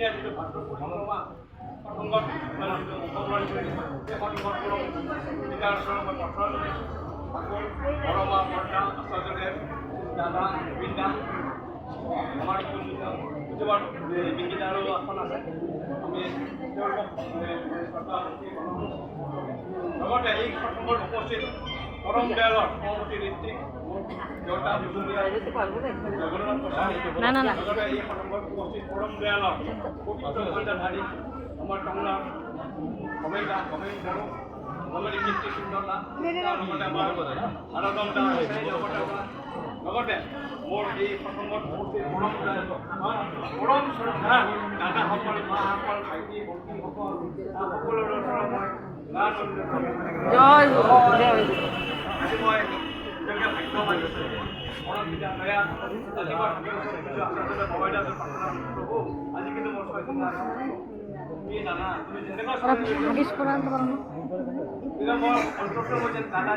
দুদিনীয়া যিটো ভাৰতৰ পৰিক্ৰমা প্ৰসংগত অংশগ্ৰহণ কৰি সেই সংগঠনৰ পিতাৰ ওচৰত মই পত্ৰ জনাইছোঁ। আকৌ বৰমা বৰ্তা আচাৰ্যদেৱ দাদা বৃন্দা আমাৰ কিছুমান বিজ্ঞান আৰু আসন আছে। আমি তেওঁলোকক লগতে এই প্ৰসংগত উপস্থিত পৰম দয়ালৰ সভাপতি ঋত্বিক দেউতা লগতে এই প্ৰসংগত উপস্থিত পৰম দয়ালৰ পবিত্ৰ কন্যাধাৰী আমাৰ টংলা কমেইদা কমেই বড়ো লগতে কীৰ্তি সুন্দৰ দা লগতে আমাৰ আৰাধন দা লগতে মোৰ এই প্ৰসংগত উপস্থিত পৰম শ্ৰদ্ধা দাদাসকল মাসকল ভাইটি ভণ্টিসকল সকলোৰে ওচৰত মই গান জয় জয় আজি মই ভাগ্য মানিছোঁ মনত বিদ্যা দয়া ৰাতিপুৱা আচলতে মোবাইল আছে প্ৰভু আজি কিন্তু মোৰ কি জানা তুমি যেনেকুৱা হাদিছ কোৰআন তো মই অন্তত মই যেন দাদা